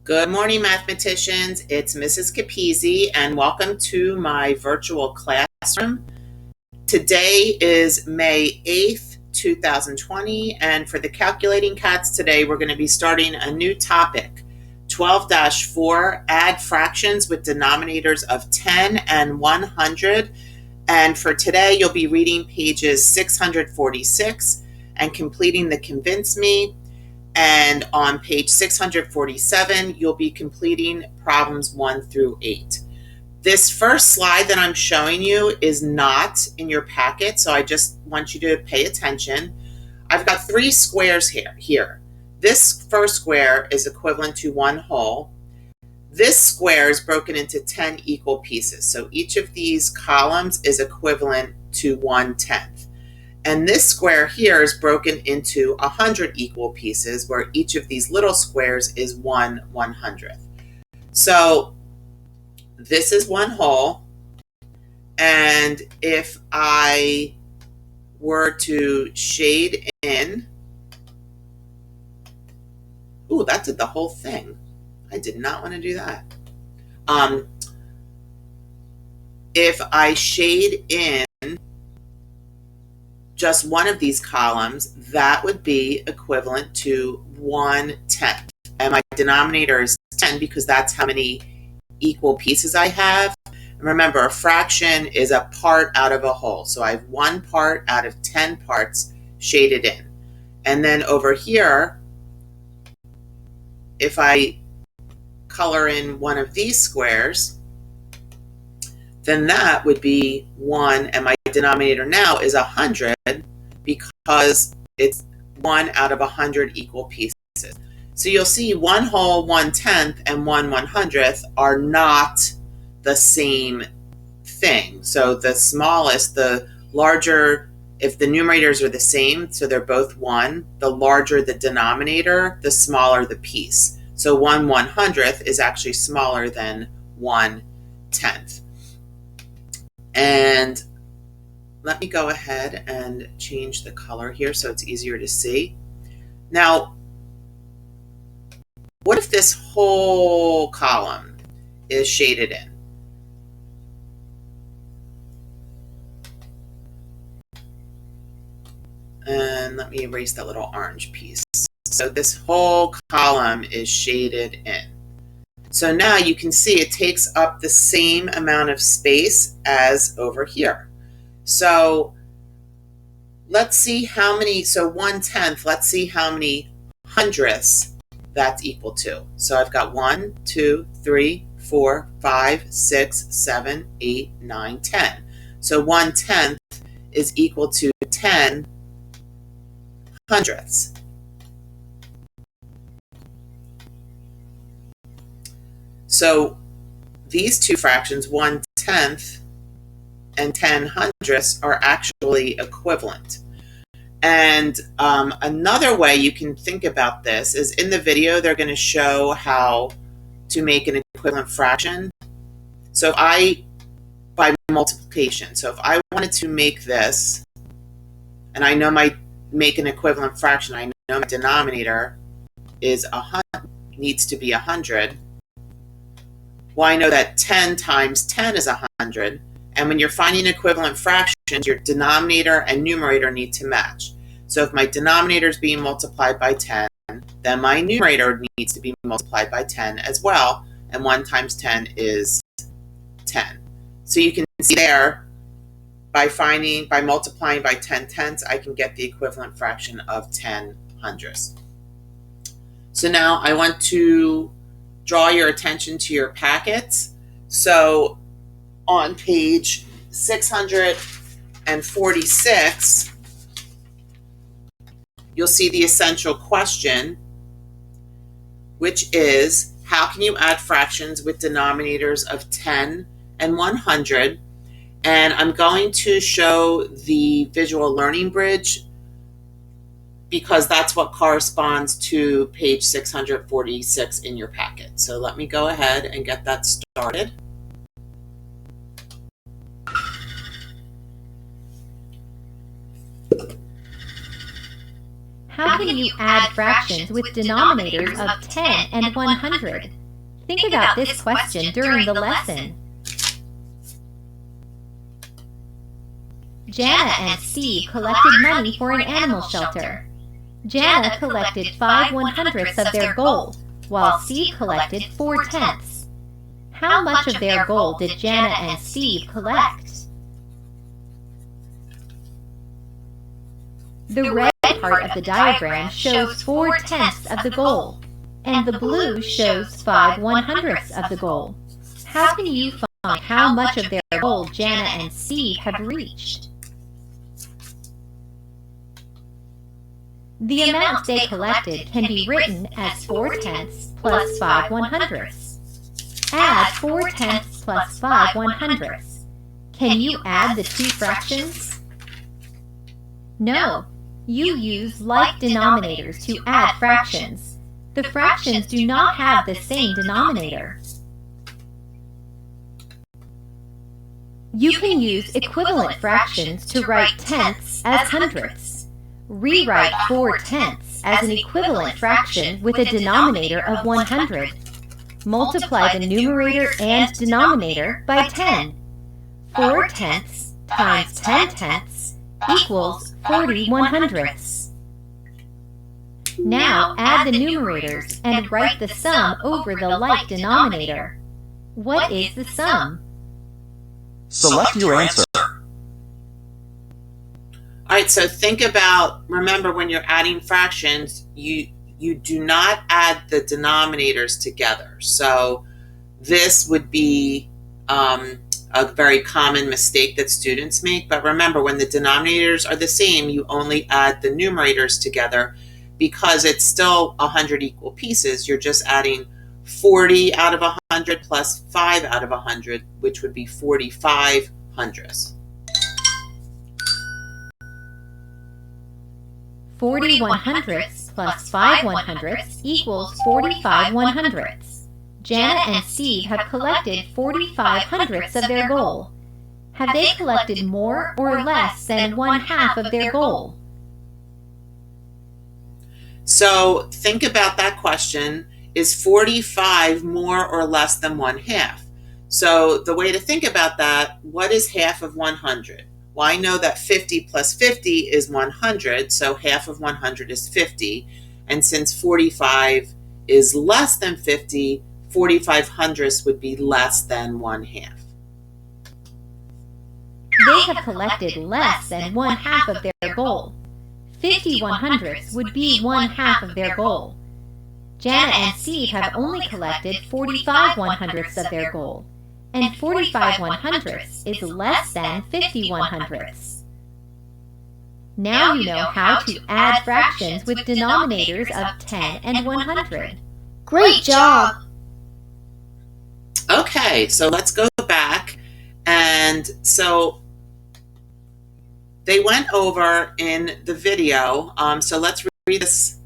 Good morning, mathematicians. It's Mrs. Capizzi, and welcome to my virtual classroom. Today is May 8th, 2020, and for the Calculating Cats today, we're going to be starting a new topic, 12-4, add fractions with denominators of 10 and 100. And for today, you'll be reading pages 646 and completing the Convince Me. And on page 647, you'll be completing problems 1 through 8. This first slide that I'm showing you is not in your packet, so I just want you to pay attention. I've got 3 squares here. This first square is equivalent to 1 whole. This square is broken into 10 equal pieces, so each of these columns is equivalent to 1/10. And this square here is broken into 100 equal pieces, where each of these little squares is 1/100th. So this is 1 whole. And if I were to shade in, ooh, that did the whole thing. I did not want to do that. If I shade in just one of these columns, that would be equivalent to 1/10. And my denominator is 10 because that's how many equal pieces I have. And remember, a fraction is a part out of a whole. So I have 1 part out of 10 parts shaded in. And then over here, if I color in one of these squares, then that would be 1, and my denominator now is 100 because it's 1 out of 100 equal pieces. So you'll see 1 whole, 1/10, and 1/100th are not the same thing. So the smallest, the larger, if the numerators are the same, so they're both 1, the larger the denominator, the smaller the piece. So 1/100th is actually smaller than 1/10. And let me go ahead and change the color here so it's easier to see. Now, what if this whole column is shaded in? And let me erase that little orange piece. So this whole column is shaded in. So now you can see it takes up the same amount of space as over here. So let's see how many, so 1/10, let's see how many hundredths that's equal to. So I've got 1, 2, 3, 4, 5, 6, 7, 8, 9, 10. So 1/10 is equal to 10 hundredths. So these two fractions, 1/10 and 10 hundredths, are actually equivalent. And another way you can think about this is in the video, they're going to show how to make an equivalent fraction. So by multiplication. So if I wanted to make this, and I know make an equivalent fraction, I know my denominator is 100, needs to be 100. Well, I know that 10 times 10 is 100. And when you're finding equivalent fractions, your denominator and numerator need to match. So if my denominator is being multiplied by 10, then my numerator needs to be multiplied by 10 as well. And 1 times 10 is 10. So you can see there, by multiplying by 10 tenths, I can get the equivalent fraction of 10 hundredths. So now I want to draw your attention to your packets. So on page 646, you'll see the essential question, which is, how can you add fractions with denominators of 10 and 100? And I'm going to show the visual learning bridge because that's what corresponds to page 646 in your packet. So let me go ahead and get that started. How can you add fractions with denominators of 10 and 100? Think about this question during the lesson. Jana and Steve collected money for an animal shelter. Jana collected 5/100ths of their gold, while Steve collected 4/10ths. How much of their gold did Jana and Steve collect? The red part of the diagram shows 4/10ths of the gold, and the blue shows 5/100ths of the gold. How can you find how much of their gold Jana and Steve have reached? The amount they collected can be written as 4/10ths plus 5/100ths. Add 4/10ths plus 5/100ths. Can you add the two fractions? No. You use like denominators to add fractions. The fractions do not have the same denominator. You can use equivalent fractions to write tenths as hundredths. Rewrite 4/10ths as an equivalent fraction with a denominator of 100. Multiply the numerator and denominator by 10. 4/10ths times 10/10ths equals 40/100ths. Now add the numerators and write the sum over the like denominator. What is the sum? Select your answer. All right, so think about, remember when you're adding fractions, you do not add the denominators together. So this would be a very common mistake that students make. But remember, when the denominators are the same, you only add the numerators together because it's still 100 equal pieces. You're just adding 40 out of 100 plus 5 out of 100, which would be 45/100ths. 40/100ths plus 5/100ths equals 45/100ths. Jana and Steve have collected 45/100ths of their goal. Have they collected more or less than 1/2 of their goal? So think about that question. Is 45 more or less than 1/2? So the way to think about that, what is half of 100? Well, I know that 50 plus 50 is 100, so half of 100 is 50. And since 45 is less than 50, 45/100ths would be less than 1/2. They have collected less than 1/2 of their goal. 50/100ths would be 1/2 of their goal. Jana and Steve have only collected 45/100ths of their goal, and 45/100ths is less than 50/100ths. Now you know how to add fractions with denominators of 10 and 100. Great job! Okay, so let's go back. And so they went over in the video. So let's read this.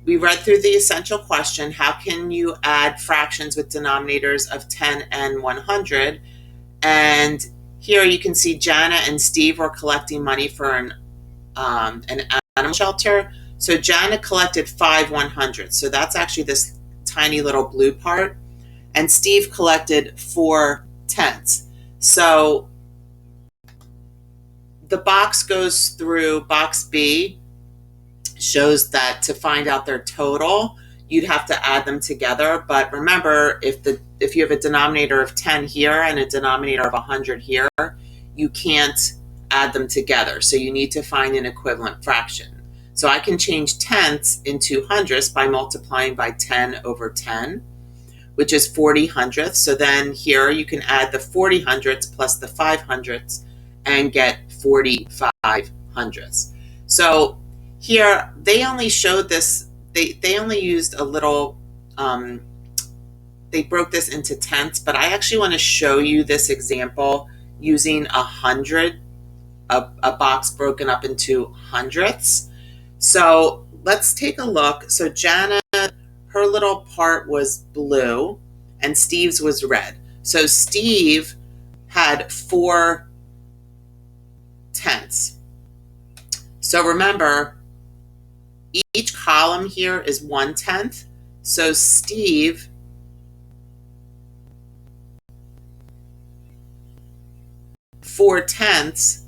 We read through the essential question. How can you add fractions with denominators of 10 and 100? And here you can see Jana and Steve were collecting money for an animal shelter. So Jana collected 5/100ths. So that's actually this tiny little blue part. And Steve collected 4/10ths. So the box goes through, box B shows that to find out their total, you'd have to add them together. But remember, if you have a denominator of 10 here and a denominator of 100 here, you can't add them together. So you need to find an equivalent fraction. So I can change tenths into hundredths by multiplying by 10 over 10, which is 40/100ths. So then here you can add the 40/100ths plus the 5/100ths and get 45/100ths. So here they only showed this, they only used a little, they broke this into tenths, but I actually want to show you this example using 100, a box broken up into hundredths. So let's take a look. So Jana, her little part was blue and Steve's was red. So Steve had 4/10ths. So remember, each column here is 1/10. So Steve (4/10),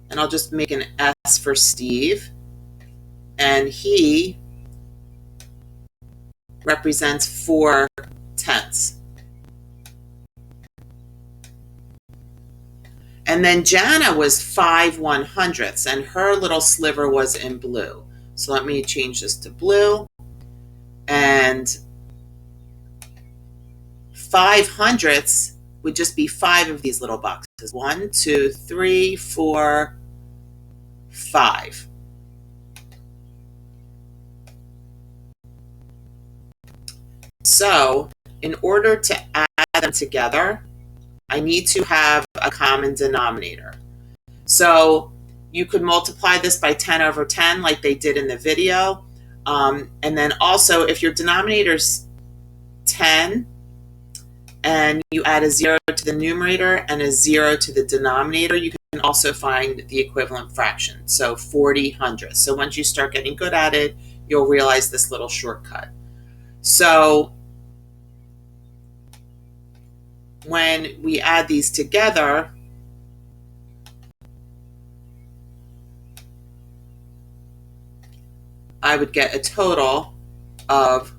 and I'll just make an S for Steve, and he represents 4/10. And then Jana was 5/100ths, and her little sliver was in blue. So let me change this to blue. And 5/100ths would just be 5 of these little boxes. 1, 2, 3, 4, 5. So in order to add them together, I need to have a common denominator. So you could multiply this by 10/10 like they did in the video. And then also, if your denominator is 10 and you add a 0 to the numerator and a 0 to the denominator, you can also find the equivalent fraction. So 40/100ths. So once you start getting good at it, you'll realize this little shortcut. So when we add these together, I would get a total of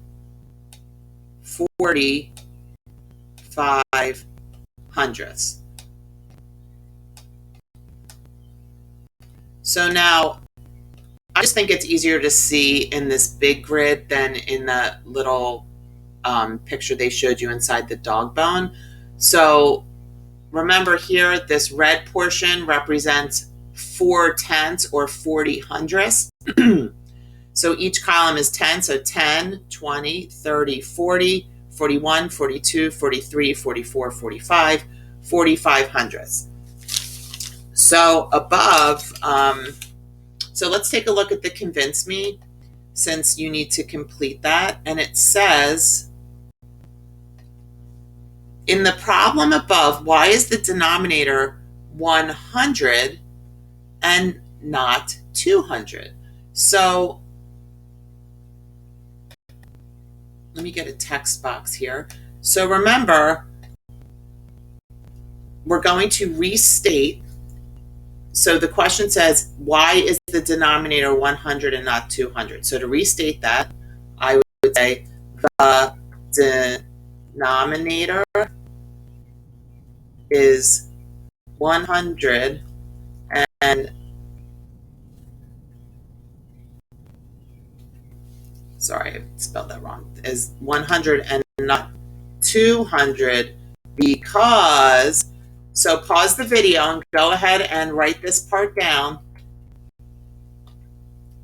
45/100ths. So now, I just think it's easier to see in this big grid than in the little picture they showed you inside the dog bone. So remember here, this red portion represents 4/10 or 40/100ths. So each column is 10, so 10, 20, 30, 40, 41, 42, 43, 44, 45, 45/100ths. So above, so let's take a look at the convince me, since you need to complete that. And it says, in the problem above, why is the denominator 100 and not 200? So let me get a text box here. So remember, we're going to restate. So the question says, why is the denominator 100 and not 200? So to restate that, I would say the denominator is 100 and sorry, I spelled that wrong, is 100 and not 200 because, so pause the video and go ahead and write this part down,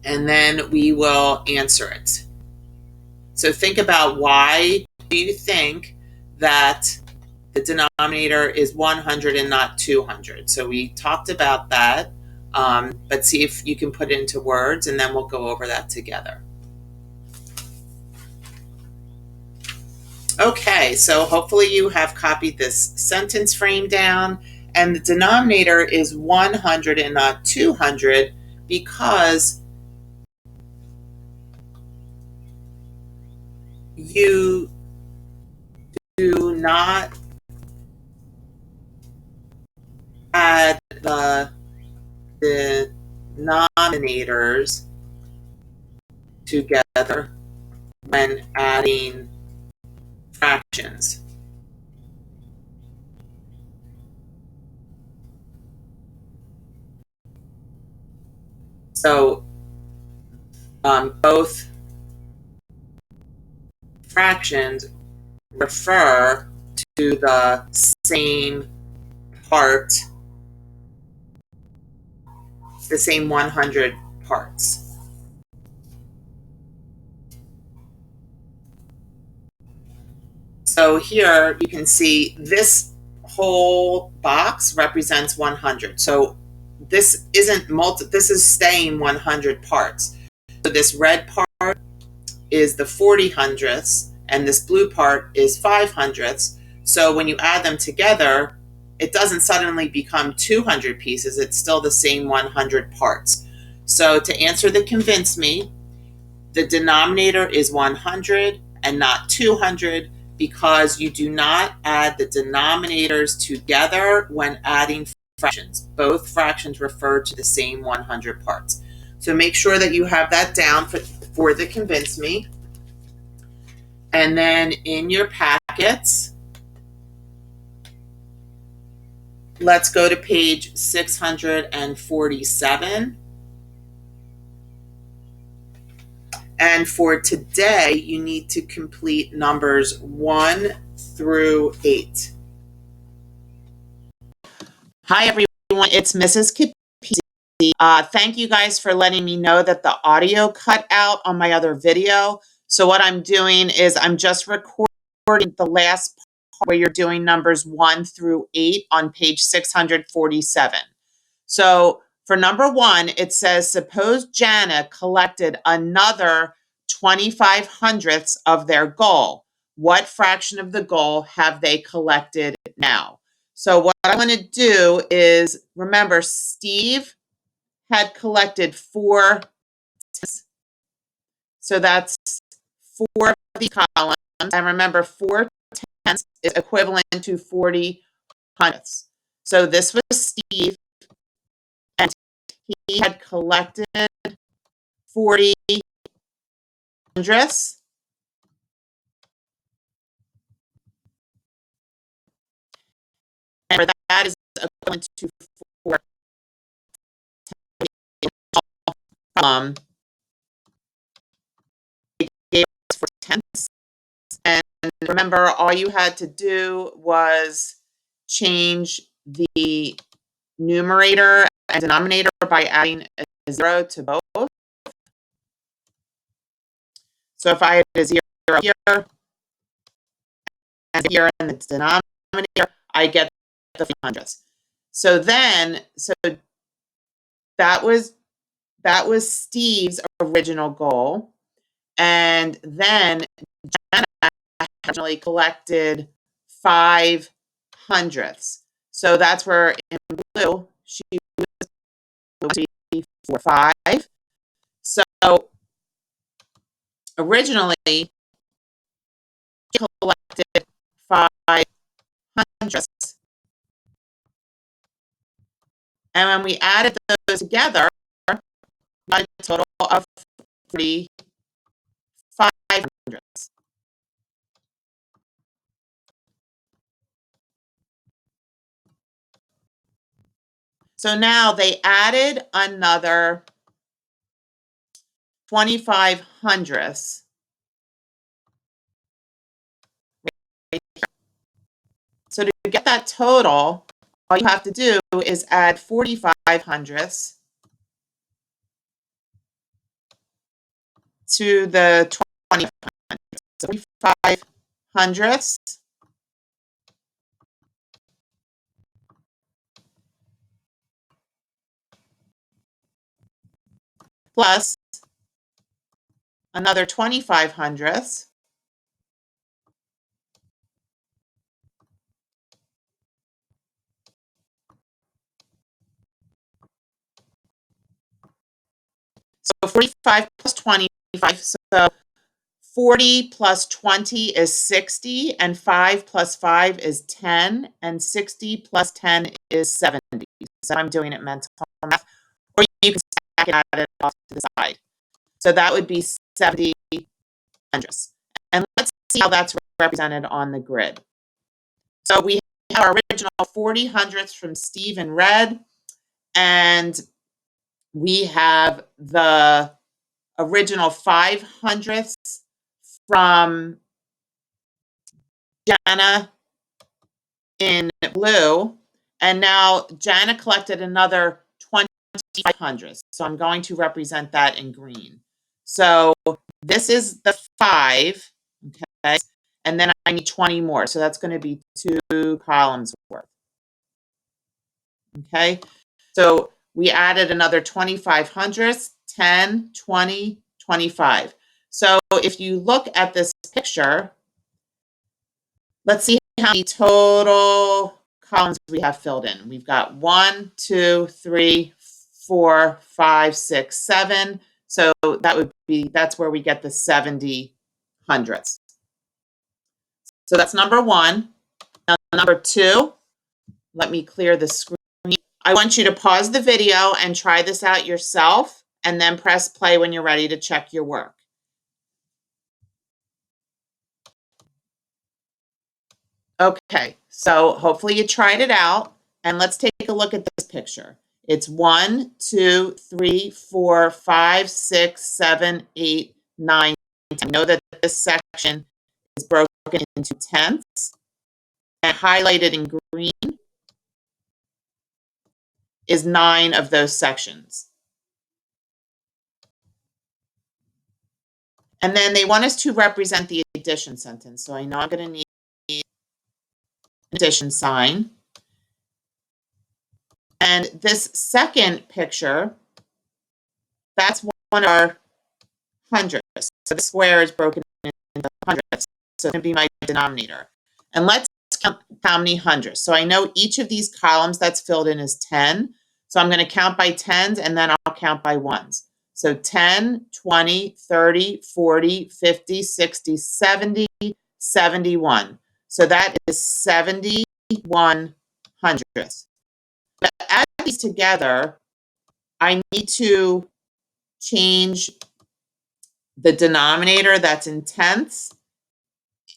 and then we will answer it. So think about, why do you think that the denominator is 100 and not 200? So we talked about that, but see if you can put it into words, and then we'll go over that together. Okay, so hopefully you have copied this sentence frame down, and the denominator is 100 and not 200 because you do not add the denominators together when adding fractions. So both fractions refer to the same part, the same 100 parts. So here you can see this whole box represents 100. So this isn't this is staying 100 parts. So this red part is the 40/100ths, and this blue part is 5/100ths. So when you add them together, it doesn't suddenly become 200 pieces. It's still the same 100 parts. So to answer the convince me, the denominator is 100 and not 200 because you do not add the denominators together when adding fractions. Both fractions refer to the same 100 parts. So make sure that you have that down for the convince me. And then in your packets, let's go to page 647. And for today, you need to complete numbers 1 through 8. Hi, everyone. It's Mrs. Capizzi. Thank you guys for letting me know that the audio cut out on my other video. So what I'm doing is I'm just recording the last part where you're doing numbers 1 through 8 on page 647. So for number 1, it says, suppose Jana collected another 25 hundredths of their goal. What fraction of the goal have they collected now? So what I'm going to do is, remember, Steve had collected 4 tenths. So that's 4 of these columns. And remember, 4 tenths is equivalent to 40 hundredths. So this was Steve, and he had collected 40 hundredths. And that is equivalent to 4 they gave us 4 tenths. And remember, all you had to do was change the numerator and denominator by adding a 0 to both. So if I had a 0 here and here in the denominator, I get the hundredths. So that was Steve's original goal. And then Jenna originally collected 5 hundredths. So that's where in blue she was 4, 5. So originally she collected 5 hundredths. And when we added those together, we got a total of 45 hundredths. So now they added another 25 hundredths. So to get that total, all you have to do is add 45 hundredths to the 20 hundredths. So 45 hundredths plus another 25 hundredths so 45 plus 25, so 40 plus 20 is 60, and 5 plus 5 is 10, and 60 plus 10 is 70. So I'm doing it mental math, or you can stack it and add it off to the side. So that would be 70 hundredths. And let's see how that's represented on the grid. So we have our original 40 hundredths from Steve in red, and we have the original 5 hundredths from Jana in blue, and now Jana collected another 25 hundredths. So I'm going to represent that in green. So this is the 5, okay, and then I need 20 more. So that's going to be 2 columns worth. Okay, so we added another 25 hundredths, 10, 20, 25. So if you look at this picture, let's see how many total columns we have filled in. We've got 1, 2, 3, 4, 5, 6, 7. So that's where we get the 70 hundredths. So that's number 1. Now number 2, let me clear the screen. I want you to pause the video and try this out yourself, and then press play when you're ready to check your work. Okay, so hopefully you tried it out, and let's take a look at this picture. It's 1, 2, 3, 4, 5, 6, 7, 8, 9, 10. I know that this section is broken into tenths, and highlighted in green is 9 of those sections. And then they want us to represent the addition sentence. So I know I'm going to need an addition sign. And this second picture, that's one of our hundredths. So the square is broken into hundredths. So it's going to be my denominator. And let's count how many hundredths. So I know each of these columns that's filled in is 10. So I'm going to count by tens, and then I'll count by ones. So 10, 20, 30, 40, 50, 60, 70, 71. So that is 71 hundredths. To add these together, I need to change the denominator that's in tenths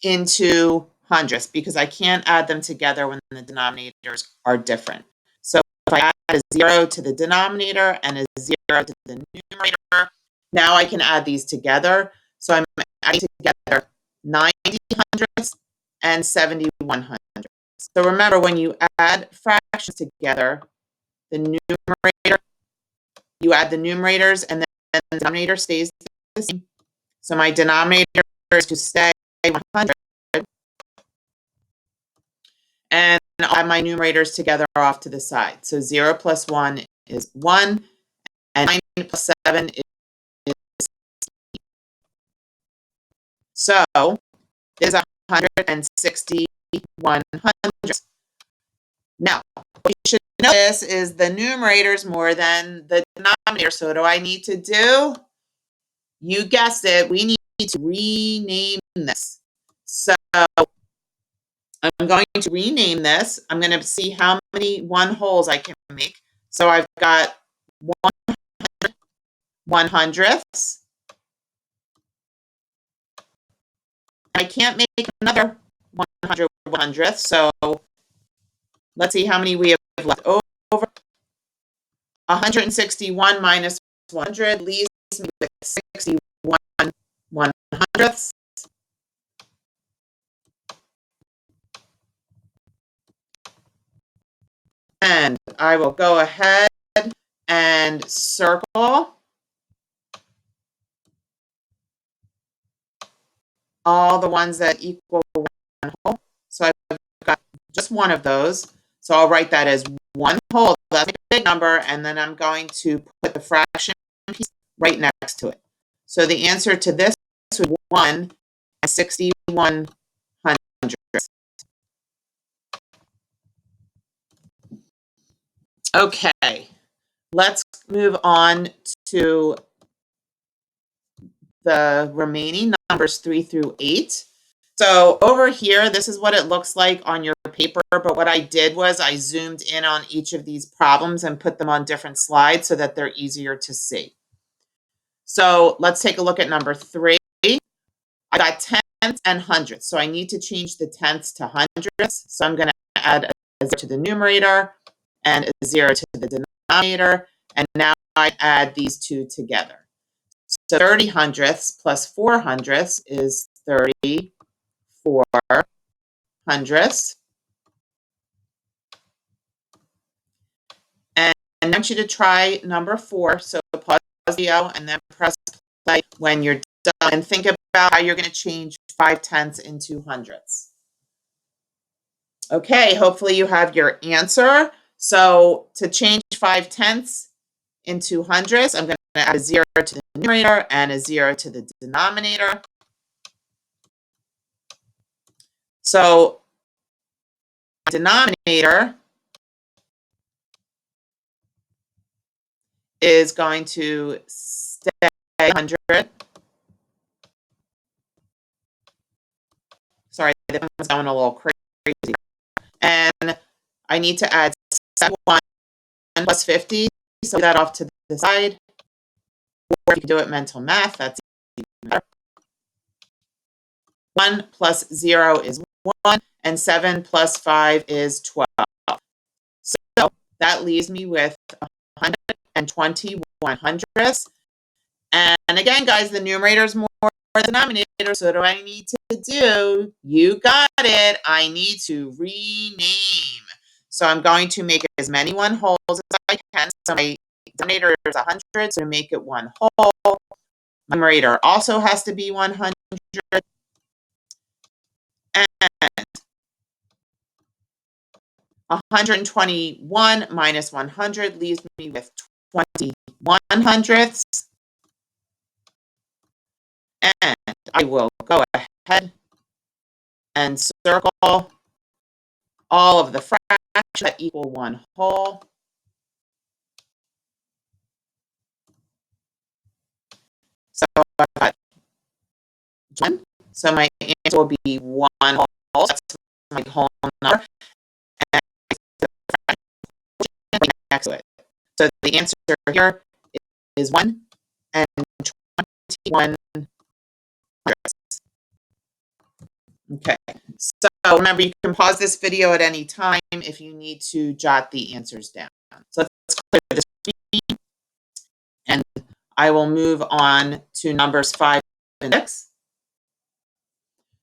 into hundredths, because I can't add them together when the denominators are different. So if I add a 0 to the denominator and a 0 to the numerator, now I can add these together. So I'm adding together 90 hundredths and 71 hundredths. So remember, when you add fractions together, the numerator, you add the numerators, and then the denominator stays the same. So my denominator is to stay 100, and I'll add my numerators together off to the side. So 0 plus 1 is 1, and 9 plus 7 is 16. So there's 161 hundredths. Now, what you should notice is the numerator is more than the denominator. So what do I need to do? You guessed it, we need to rename this. So I'm going to rename this. I'm going to see how many one wholes I can make. So I've got 1 hundredths. I can't make another 100 hundredths. So let's see how many we have left over. 161 minus 100 leaves me with 61 1 hundredths. And I will go ahead and circle all the ones that equal 1 whole. So I've got just one of those. So I'll write that as 1 whole. That's a big number. And then I'm going to put the fraction piece right next to it. So the answer to this would be 1 and 61 hundredths. Okay, let's move on to the remaining numbers 3 through 8. So over here, this is what it looks like on your paper, but what I did was I zoomed in on each of these problems and put them on different slides so that they're easier to see. So let's take a look at number 3. I got tenths and hundredths, so I need to change the tenths to hundredths. So I'm going to add a 0 to the numerator and a 0 to the denominator, and now I add these two together. So 30 hundredths plus 4 hundredths is 34 hundredths. And I want you to try number 4. So pause the video and then press play when you're done, and think about how you're going to change 5 tenths into hundredths. Okay, hopefully you have your answer. So to change 5 tenths into hundredths, I'm going to add a 0 to the numerator and a 0 to the denominator. So denominator is going to stay 100. Sorry, the one's going a little crazy. And I need to add 1 plus 50, so that off to the side. Or if you can do it mental math, that's even better. 1 plus 0 is 1, and 7 plus 5 is 12. So that leaves me with 121 hundredths. And again, guys, the numerator is more than the denominator. So what do I need to do? You got it. I need to rename. So I'm going to make as many one wholes as I can. So my denominator is 100, so to make it one whole. My numerator also has to be 100. And 121 minus 100 leaves me with 21 hundredths. And I will go ahead and circle all of the fractions that equal one whole. So I've got 1. So my answer will be 1 whole. That's my whole number. And next to it. So the answer here is 1 and 21 hundredths. Okay, so remember, you can pause this video at any time if you need to jot the answers down. So let's clear this screen, and I will move on to numbers 5 and 6.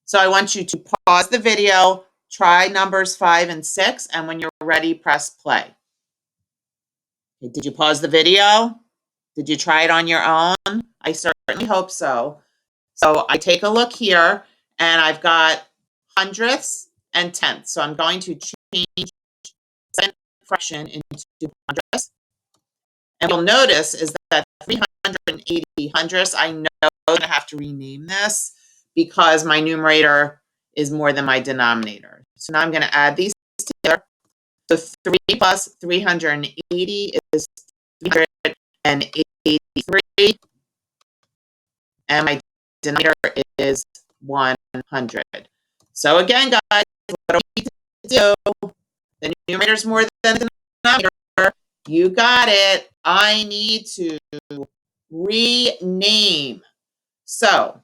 So I want you to pause the video, try numbers 5 and 6, and when you're ready, press play. Okay, did you pause the video? Did you try it on your own? I certainly hope so. So I take a look here, and I've got hundredths and tenths. So I'm going to change second fraction into hundredths. And you'll notice is that 380 hundredths, I know I have to rename this because my numerator is more than my denominator. So now I'm going to add these together. So 3 plus 380 is 383. And my denominator is 100. So again, guys, what do we need to do? The numerator is more than the denominator. You got it. I need to rename. So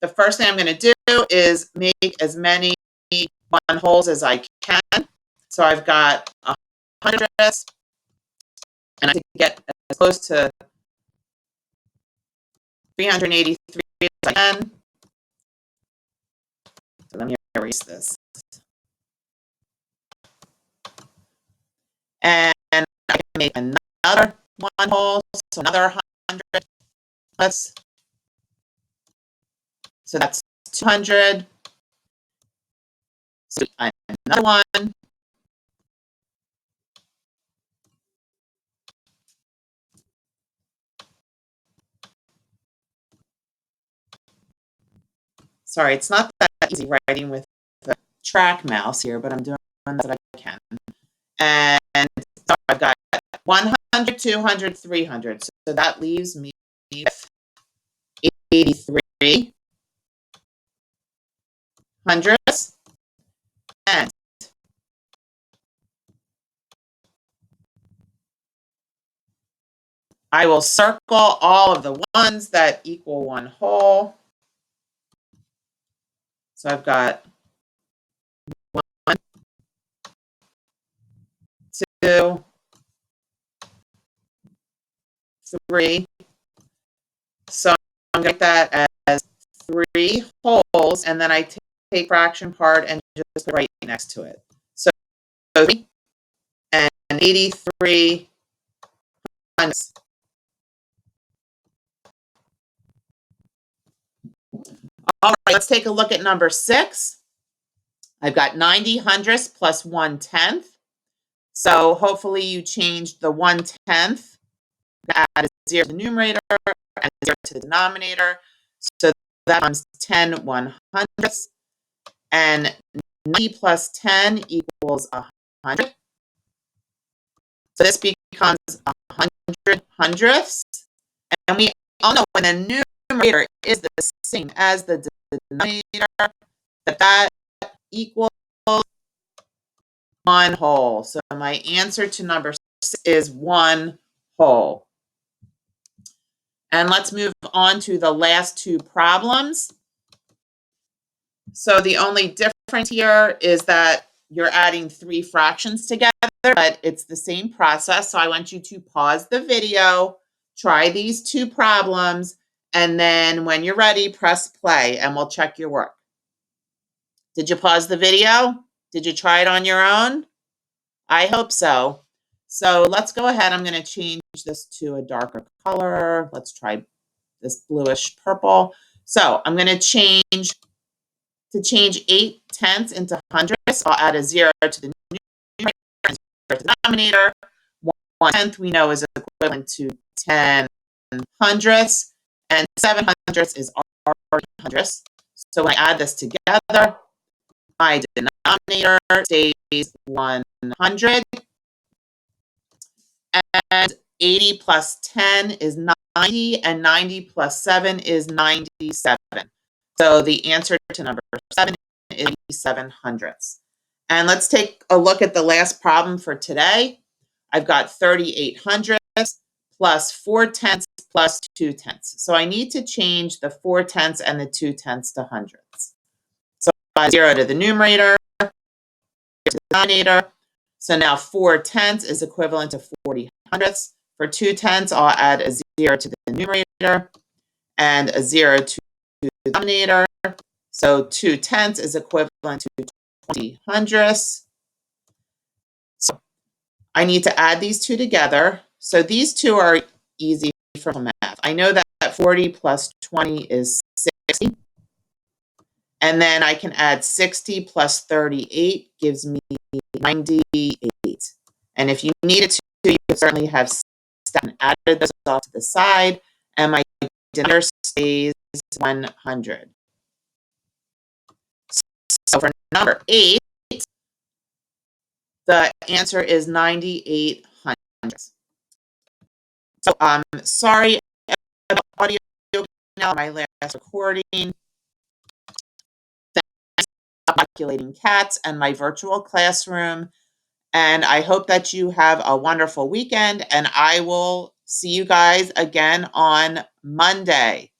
the first thing I'm going to do is make as many one wholes as I can. So I've got 100, and I can get as close to 383 as I can. So let me erase this. And I can make another one whole, so another 100 plus. So that's 200. So another one. Sorry, it's not that easy writing with the track mouse here, but I'm doing that I can. And so I've got 100, 200, 300. So that leaves me with 83 hundredths. And I will circle all of the ones that equal one whole. So I've got 1, 2, 3. So I'm going to write that as 3 wholes, and then I take fraction part and just put right next to it. So 3 and 83 hundredths. All right, let's take a look at number 6. I've got 90 hundredths plus 1/10. So hopefully you changed the 1/10, add a 0 to the numerator and a 0 to the denominator. So that becomes 10 100ths. And 90 plus 10 equals 100. So this becomes 100 hundredths. And we all know when the numerator is the same as the denominator, that equals 1 whole. So my answer to number 6 is 1 whole. And let's move on to the last two problems. So the only difference here is that you're adding 3 fractions together, but it's the same process. So I want you to pause the video, try these 2 problems, and then when you're ready, press play and we'll check your work. Did you pause the video? Did you try it on your own? I hope so. So let's go ahead. I'm going to change this to a darker color. Let's try this bluish purple. So I'm going to change 8 tenths into hundredths. I'll add a 0 to the numerator and 0 to the denominator. 1 tenth we know is equivalent to 10 hundredths, and 7 hundredths is already hundredths. So when I add this together, my denominator stays 100, and 80 plus 10 is 90, and 90 plus 7 is 97. So the answer to number 7 is 87 hundredths. And let's take a look at the last problem for today. I've got 38 hundredths plus 4 tenths plus 2 tenths. So I need to change the 4 tenths and the 2 tenths to hundredths. So I add 0 to the numerator, 0 to the denominator. So now 4 tenths is equivalent to 40 hundredths. For 2 tenths, I'll add a 0 to the numerator and a 0 to the denominator. So 2 tenths is equivalent to 20 hundredths. So I need to add these 2 together. So these 2 are easy for math. I know that 40 plus 20 is 60. And then I can add 60 plus 38 gives me 98. And if you needed to, you could certainly have added those off to the side, and my denominator stays 100. So for number 8, the answer is 98 hundredths. So sorry about audio now, my last recording. Thanks for calculating cats and my virtual classroom. And I hope that you have a wonderful weekend, and I will see you guys again on Monday.